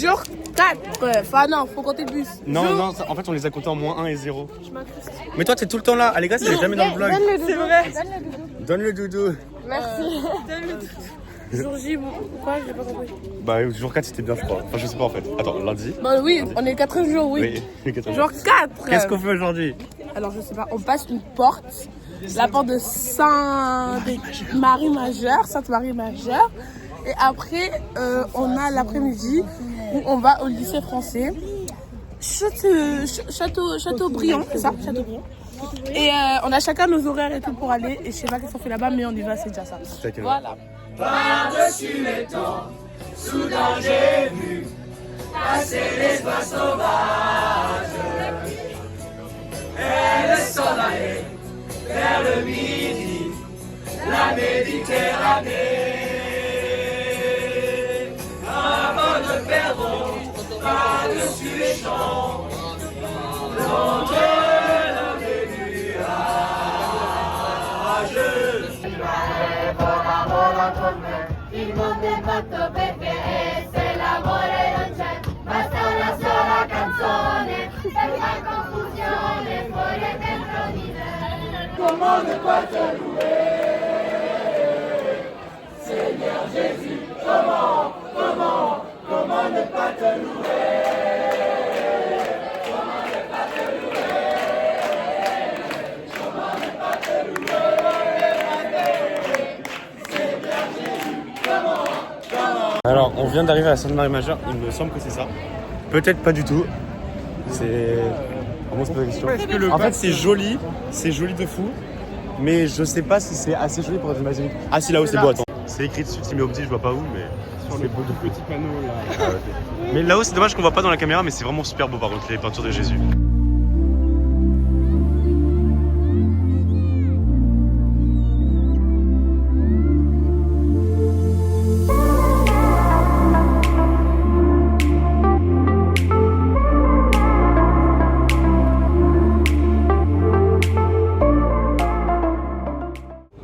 Jour 4. Enfin non, faut compter le bus. Non, en fait on les a comptés en -1 et 0. Mais toi t'es tout le temps là. Allez gars, c'est jamais dans le vlog. C'est vrai. Donne le doudou. Merci. Jour J, quoi? J'ai pas compris. Bah jour 4 c'était bien je crois. Enfin je sais pas en fait. Attends, lundi. Bah oui, on est le 4e jour, oui. Jour 4. Qu'est-ce qu'on fait aujourd'hui? Alors je sais pas, on passe une porte. La porte de Sainte-Marie Majeure. Et après, on a l'après-midi où on va au lycée français. Chateaubriand, c'est ça? Chateaubriand. Et on a chacun nos horaires et tout pour aller. Et je sais pas qu'est-ce qu'on fait là-bas, mais on y va, c'est déjà ça. Voilà. Par-dessus les temps, soudain j'ai vu passer les oies sauvages. Elles s'en allaient vers le midi, la Méditerranée. Avant de perdre par-dessus les champs, loin de les nuages. Il mondo è fatto perché se l'amore non c'è, basta una sola canzone per far confusione fuori e dentro di me. Comment ne pas te louer, Seigneur Jésus, comment ne pas te louer, comment ne pas te louer, comment ne pas te louer, Seigneur Jésus, comment. Alors on vient d'arriver à Sainte-Marie Majeure, il me semble que c'est ça. Peut-être pas du tout. C'est... Comment se pose la question? En fait c'est joli de fou. Mais je sais pas si c'est assez joli pour être imaginer. Ah si, là-haut c'est beau, attends. C'est écrit dessus, Timmy Opti, je vois pas où, mais Sur le beau de petits panneaux là. Ah, okay. Mais là-haut c'est dommage qu'on voit pas dans la caméra, mais c'est vraiment super beau par contre, les peintures de Jésus.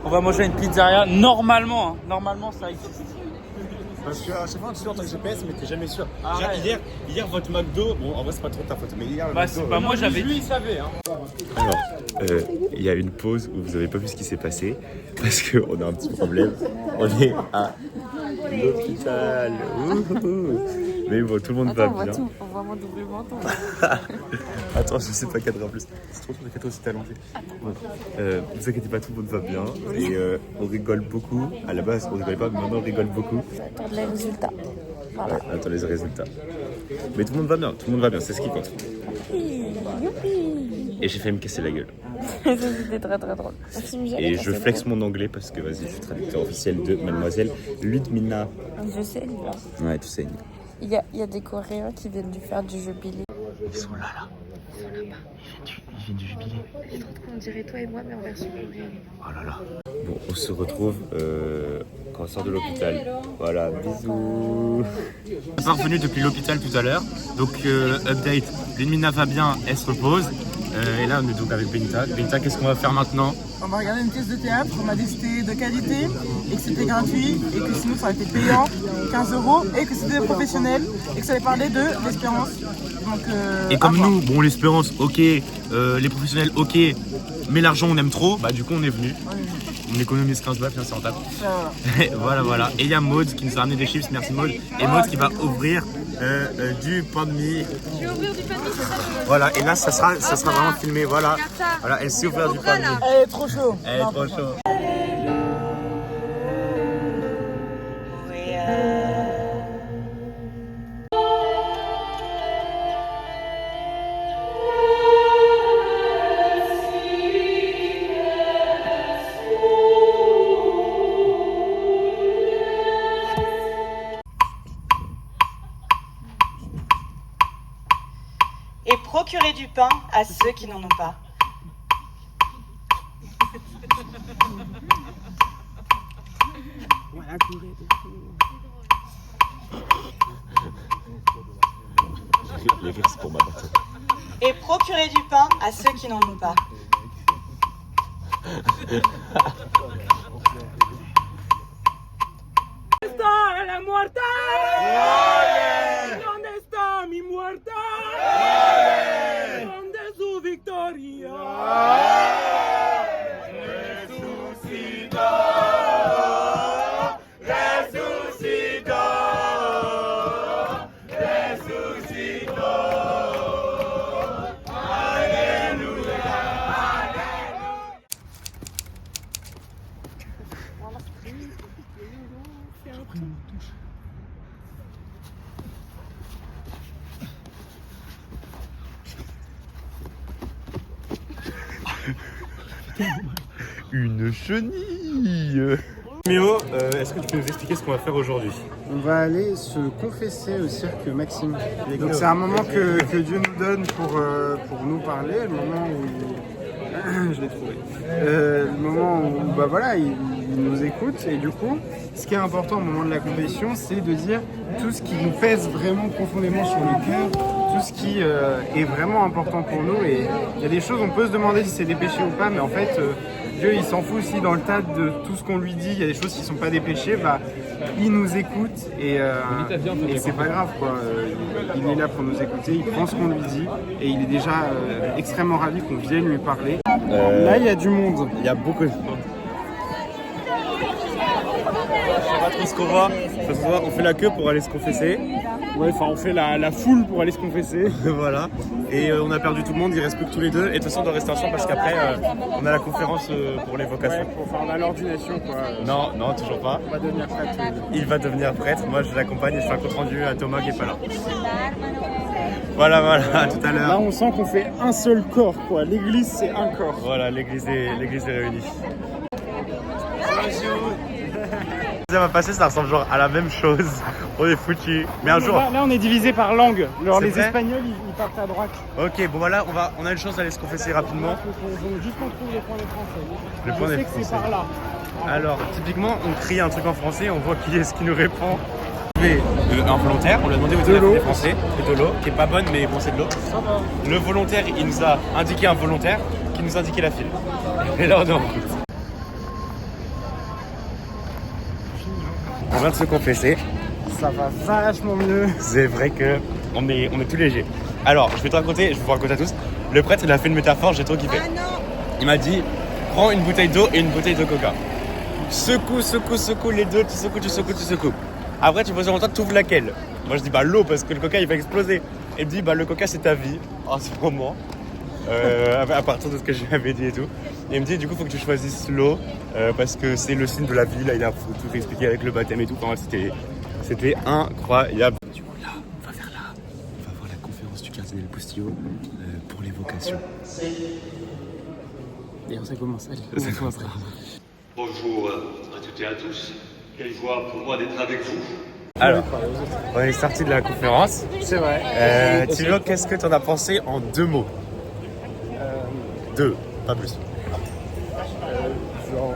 On va manger à une pizzeria normalement, normalement ça existe. Parce qu'à chaque fois tu sors ton GPS mais t'es jamais sûr. Arrête. Hier votre McDo, bon en vrai c'est pas trop ta faute, mais hier le Bah, McDo, moi j'avais lui il savait hein. Alors, il y a une pause où vous avez pas vu ce qui s'est passé parce qu'on a un petit problème. On est à l'hôpital. Ouhou. Mais bon, tout le monde va bien. On voit mon double menton. Attends, je sais pas cadrer en plus. C'est trop le cadre aussi allongé. Bon, vous inquiétez pas, tout le monde va bien. Et on rigole beaucoup. À la base, on rigolait pas, mais maintenant on rigole beaucoup. Attends les résultats. Voilà. Ouais, attends les résultats. Mais tout le monde va bien, c'est ce qui compte. Et j'ai failli me casser la gueule. C'était très très drôle. Et je flex mon anglais parce que vas-y, je suis traducteur officiel de Mademoiselle Ludmila. Je sais. Ouais, tu sais. Il y a des Coréens qui viennent de faire du jubilé. Ils sont là. Ils viennent du jubilé. C'est trop cool, on dirait toi et moi, mais en version coréenne. Oh là là. Bon, on se retrouve quand on sort de l'hôpital. Voilà, bisous. On est pas revenu depuis l'hôpital tout à l'heure. Donc, update. Ludmila va bien, elle se repose. Et là, on est donc avec Benita. Benita, qu'est-ce qu'on va faire maintenant? On va regarder une pièce de théâtre, on m'a dit que c'était de qualité et que c'était gratuit et que sinon ça aurait été payant, 15 € et que c'était professionnel et que ça allait parler de l'espérance. Donc, et comme nous, bon l'espérance ok, les professionnels ok, mais l'argent on aime trop, bah du coup on est venu. On économise 15 balles, c'est rentable. Voilà. Et il y a Maud qui nous a ramené des chips, merci Maud. Et Maud qui va ouvrir du pain de mie. Je vais ouvrir du pain de mie. Voilà, et là ça sera vraiment filmé, voilà. Voilà, elle sait ouvrir du pain de mie. Elle est trop chaud. Elle est trop chaud. Et procurer du pain à ceux qui n'en ont pas. Les rires, c'est pour ma bataille. Et procurer du pain à ceux qui n'en ont pas. La muerte! Une chenille. Méo, est-ce que tu peux nous expliquer ce qu'on va faire aujourd'hui? On va aller se confesser au cirque Maxime. Donc c'est un moment que Dieu nous donne pour nous parler, le moment où... je l'ai trouvé. Le moment où bah voilà, il nous écoute et du coup, ce qui est important au moment de la confession, c'est de dire tout ce qui nous pèse vraiment profondément sur le cœur, tout ce qui est vraiment important pour nous. Et il y a des choses, on peut se demander si c'est des péchés ou pas, mais en fait... Dieu il s'en fout aussi dans le tas de tout ce qu'on lui dit, il y a des choses qui ne sont pas des péchés, bah, il nous écoute et c'est pas grave quoi. Il est là pour nous écouter, il prend ce qu'on lui dit et il est déjà extrêmement ravi qu'on vienne lui parler. Là il y a du monde. Il y a beaucoup de monde. Je sais pas trop ce qu'on voit, on fait la queue pour aller se confesser. Ouais, enfin on fait la foule pour aller se confesser. Voilà, et on a perdu tout le monde, il reste plus que tous les deux. Et de toute façon on doit rester ensemble parce qu'après on a la conférence pour les vocations. Ouais, on a l'ordination quoi. Non, toujours pas. On va devenir prêtre. Il va devenir prêtre, moi je l'accompagne et je fais un compte rendu à Thomas qui est pas là. Voilà, à tout à l'heure. Là on sent qu'on fait un seul corps quoi, l'église c'est un corps. Voilà, l'église est réunie. Ça va passer, ça ressemble genre à la même chose. On est foutus. Mais un jour. Là on est divisé par langue. Genre les vrai Espagnols ils partent à droite. Ok, bon voilà, on a une chance d'aller se confesser rapidement. Il faut juste qu'on trouve le point des Français. Le point des Français. Je sais que c'est par là. Alors, typiquement, on crie un truc en français, on voit qui est-ce qui nous répond. Un volontaire, on lui a demandé où était la fille des Français, et de l'eau, qui est pas bonne, mais bon, c'est de l'eau. Le volontaire, il nous a indiqué un volontaire qui nous a indiqué la file. Et là, on est en route. On vient de se confesser. Ça va vachement mieux. C'est vrai que on est tout léger. Alors, je vais vous raconter à tous. Le prêtre, il a fait une métaphore, j'ai trop kiffé. Il m'a dit, prends une bouteille d'eau et une bouteille de coca. Secoue les deux, tu secoues. Après, tu poses en toi, tu ouvres laquelle? Moi, je dis, bah l'eau, parce que le coca, il va exploser. Et il me dit, bah le coca, c'est ta vie, en ce moment. À partir de ce que je lui avais dit et tout. Et il me dit, du coup, il faut que tu choisisses l'eau, parce que c'est le signe de la vie. Là, il a tout expliqué avec le baptême et tout. Enfin, c'était incroyable. Du coup, là, on va voir la conférence du cardinal Postillot pour les vocations. Et ça commence. Allez, Ça commencera. Bonjour à toutes et à tous. Quelle joie pour moi d'être avec vous. Alors, on est sorti de la conférence. C'est vrai. Thilo, qu'est-ce que tu en as pensé en 2 mots? 2, pas plus. Genre,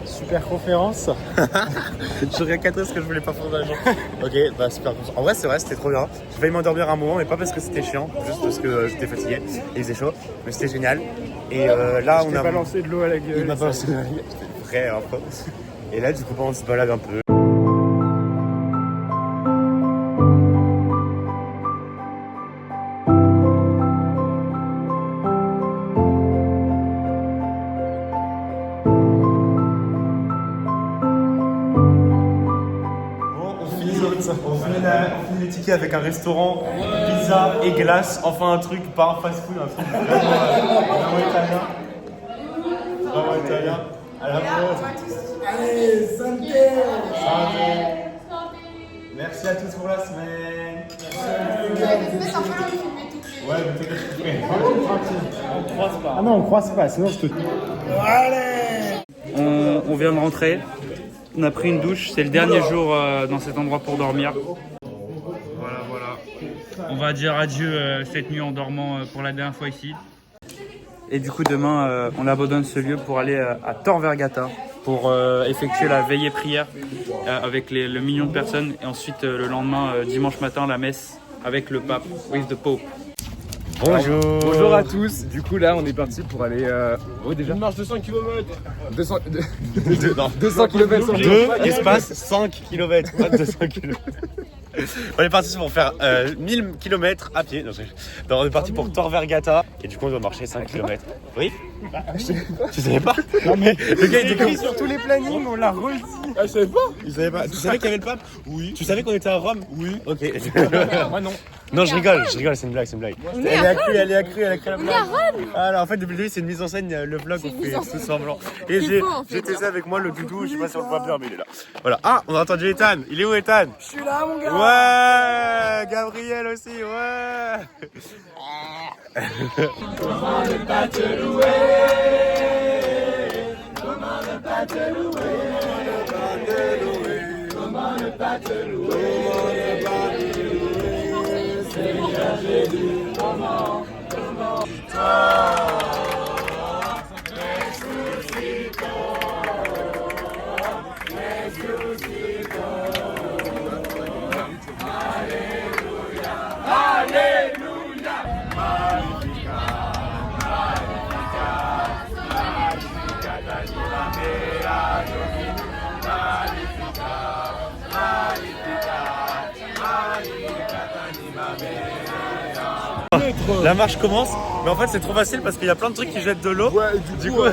super conférence. Je regarde 4 ce que je voulais pas faire d'argent. Ok, bah super. En vrai, c'est vrai, c'était trop bien. J'ai failli m'endormir un moment, mais pas parce que c'était chiant, juste parce que j'étais fatigué et il faisait chaud. Mais c'était génial. Et là, on a balancé de l'eau à la gueule. Il m'a balancé de l'eau à la gueule. C'était vrai, un peu. Et là, du coup, on se balade un peu. On finit les tickets avec un restaurant, pizza et glace, enfin un truc, pas un fast-food, un truc vraiment italien. Vraiment italien. À la pause. Allez, santé. Merci à tous pour la semaine. Ouais, mais t'inquiète, on croise pas. Ah non, on croise pas, sinon je te... On vient de rentrer. On a pris une douche, c'est le dernier jour dans cet endroit pour dormir. Voilà. On va dire adieu cette nuit en dormant pour la dernière fois ici. Et du coup demain, on abandonne ce lieu pour aller à Tor Vergata pour effectuer la veillée prière avec le million de personnes. Et ensuite le lendemain, dimanche matin, la messe avec le pape, with the Pope. Bonjour. Bonjour à tous. Du coup là on est parti pour aller déjà une marche de 100 km. 200 km sans 2 espace 5 km, pas 200 km. On est parti pour faire 1000 km à pied. Non, on est parti pour Tor Vergata et du coup on doit marcher 5 km. Oui. Tu savais pas? Non mais le gars il était écrit sur tous les plannings, on l'a redit. Ah je savais pas. Il savait pas. Tu savais qu'il y avait le pape? Oui. Tu savais qu'on était à Rome? Oui. Ok. Moi non. Non, je rigole, c'est une blague. Elle est accrue la blague. Alors en fait, depuis le début, c'est une mise en scène, le vlog, on fait tout semblant. Et j'ai testé avec moi le doudou, je sais pas si on le voit bien, mais il est là. Voilà. Ah, on a entendu Ethan. Il est où Ethan? Je suis là, mon gars. Ouais, Gabriel aussi, ouais. Comment ne pas te louer? pas te louer? Comment ne pas te louer? Seigneur Jésus, comment? La marche commence, mais en fait c'est trop facile parce qu'il y a plein de trucs qui jettent de l'eau. Ouais, du coup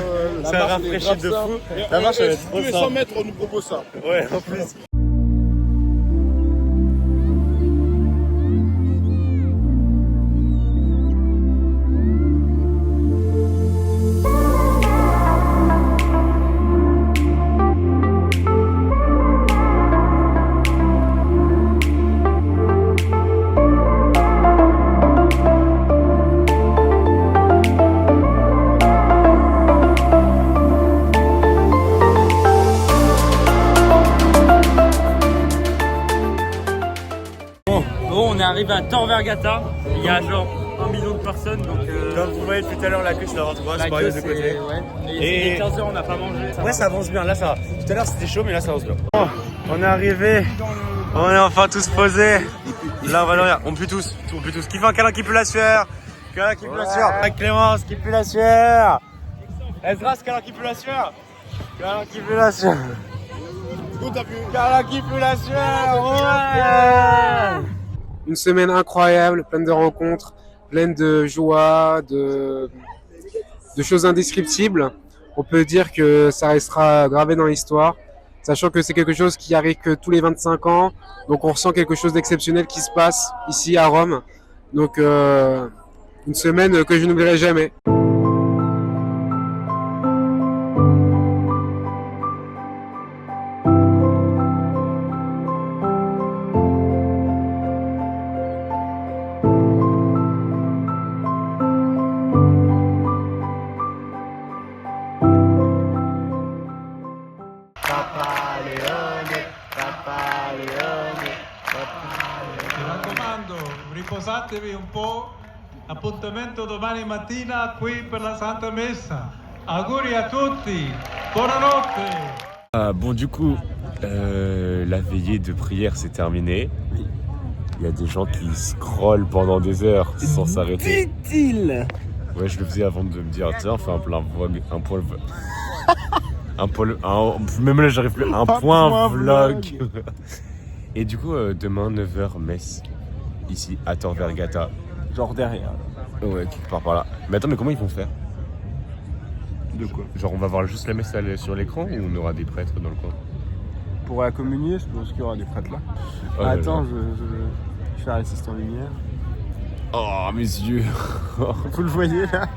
ça rafraîchit de fou. La marche elle est trop Tous les 100 mètres, on nous propose ça. Ouais, en plus. On est arrivé à Tor Vergata, il y a genre 1 million de personnes donc Comme vous voyez depuis tout à l'heure, la queue c'est n'importe quoi, c'est pas de côté. Ouais. Et il est 15h, on n'a pas mangé. Ouais, ça avance bien, là ça va. Tout à l'heure c'était chaud, mais là ça avance bien. Bon, on est arrivé, on est enfin tous posés. Là on va dormir, on pue tous. Qui fait un câlin qui pue la sueur? Câlin qui pue la sueur. Clémence qui pue la sueur. Ezra, câlin qui pue la sueur. Câlin qui pue la sueur. Câlin qui pue la sueur. Ouais. Une semaine incroyable, pleine de rencontres, pleine de joie, de choses indescriptibles. On peut dire que ça restera gravé dans l'histoire, sachant que c'est quelque chose qui arrive que tous les 25 ans. Donc on ressent quelque chose d'exceptionnel qui se passe ici à Rome. Donc une semaine que je n'oublierai jamais. Riposatevi un po', appuntamento domani mattina qui per la Santa Messa. Auguri a tutti, buonanotte. Bon du coup, la veillée de prière s'est terminée. Il y a des gens qui scrollent pendant des heures sans s'arrêter. Ouais, je le faisais avant de me dire, tiens, on fait un plein vlog, même là j'arrive plus, un point vlog. Et du coup, demain 9h messe. Ici, à Tor Vergata. Genre derrière. Ouais, quelque part par là. Mais attends, mais comment ils vont faire? De quoi? Genre, on va voir juste la messe sur l'écran ou on aura des prêtres dans le coin? Pour la communier, je pense qu'il y aura des prêtres là. Oh attends, je fais l'assistant lumière. Oh, mes yeux. Vous le voyez là?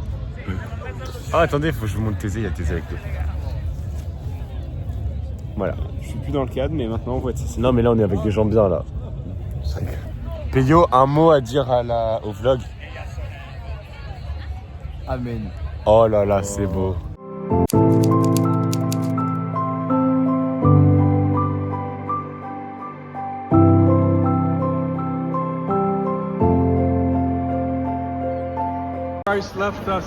Ah, attendez, faut que je vous montre Thésée, il y a Thésée avec nous. Voilà. Je suis plus dans le cadre, mais maintenant on voit Thésée. Non, mais là, on est avec des gens bien là. Peyo, un mot à dire au vlog? Amen. Oh là là, c'est beau. Christ left us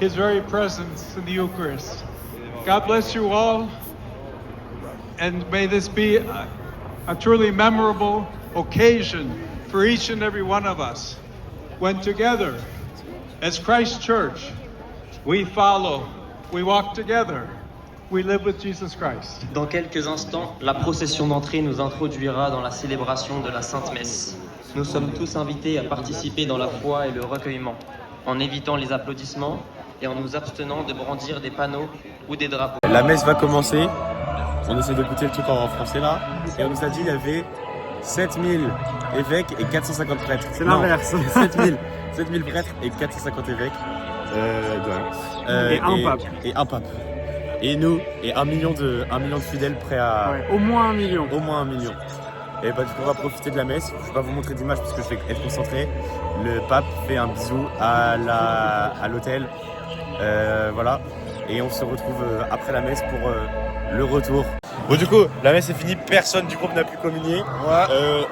his very presence in the Eucharist. God bless you all, and may this be a truly memorable occasion for each and every one of us, when together, as Christ Church, we follow, we walk together, we live with Jesus Christ. Dans quelques instants, la procession d'entrée nous introduira dans la célébration de la Sainte Messe. Nous sommes tous invités à participer dans la foi et le recueillement, en évitant les applaudissements et en nous abstenant de brandir des panneaux ou des drapeaux. La messe va commencer, on essaie d'écouter le truc en français là, et on nous a dit qu'il y avait 7000 évêques et 450 prêtres. C'est l'inverse. 7000 prêtres et 450 évêques. Et un pape. Et un pape. Et nous, et 1 million de fidèles prêts à... Ouais, au moins 1 million. Au moins 1 million. Et bah du coup on va profiter de la messe. Je vais pas vous montrer d'image parce que je vais être concentré. Le pape fait un bisou à l'hôtel. Voilà. Et on se retrouve après la messe pour le retour. Bon du coup, la messe est finie, personne du groupe n'a pu communier.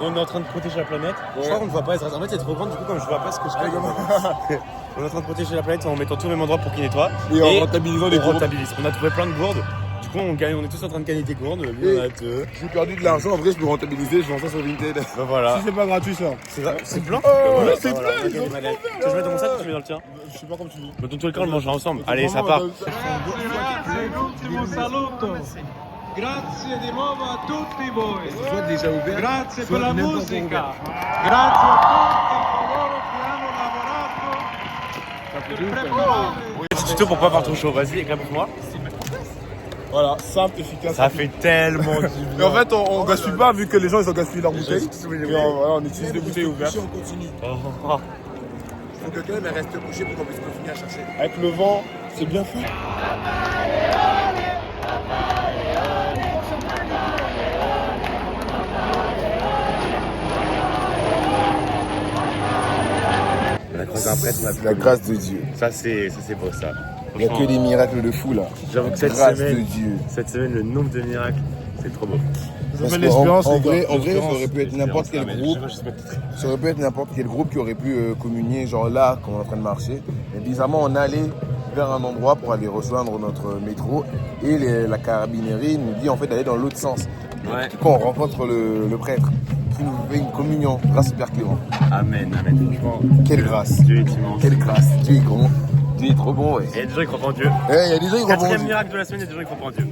On est en train de protéger la planète. Je crois qu'on ne voit pas, en fait c'est trop grand, du coup comme je vois pas ce que je fais. On est en train de protéger la planète en mettant tout au même endroit pour qu'il nettoie. Et en rentabilisant les gourdes. On a trouvé plein de gourdes. Du coup on est tous en train de gagner des gourdes. J'ai perdu de l'argent, en vrai je peux rentabiliser, je vends ça sur Vinted. Bah voilà. Si c'est pas gratuit ça. C'est plein. C'est plein. Tu veux que je mette dans mon sac ou tu mets dans le tien? Je sais pas comme tu dis. Dans tous les cas on le mangera ensemble. Allez, ça part. Grazie di nuovo a tutti voi. Soit déjà ouvert. Grazie soit per la n'importe musica. ouvert. Grazie a tutti coloro che hanno lavorato per preparare. Petit tuto pour pas avoir trop chaud. Vas-y, éclate-moi. Voilà, simple, efficace. Ça fait tellement du Et bien. en fait, on gaspille pas vu que les gens ils ont gaspillé leurs bouteilles. Et on utilise des bouteilles ouvertes. Si on continue, faut que quelqu'un reste couché pour qu'on puisse continuer à chercher. Avec le vent, c'est bien fait. On a croisé un prêtre, on a C'est la grâce de Dieu. Ça c'est beau ça. Il n'y a que des miracles de fou là. J'avoue que cette grâce semaine, de Dieu. le nombre de miracles, c'est trop beau. Parce s'appelle l'espérance, en les gars. vrai, ça L'espérance, aurait pu être n'importe quel groupe. Ça aurait pu être n'importe quel groupe qui aurait pu communier, genre là, quand on est en train de marcher. Mais bizarrement, on allait vers un endroit pour aller rejoindre notre métro. Et la carabinerie nous dit en fait d'aller dans l'autre sens. Ouais. Quand on rencontre le prêtre qui nous fait une communion, grâce au Père Clément. Amen, amen. Franchement, Quelle grâce. Dieu est immense. Quelle grâce. Dieu est grand. Dieu est trop bon, ouais. Et il y a des gens qui croient pas en Dieu. Il y a des gens qui croient pas en Quatrième Dieu. miracle de la semaine, il y a des gens qui croient pas en Dieu.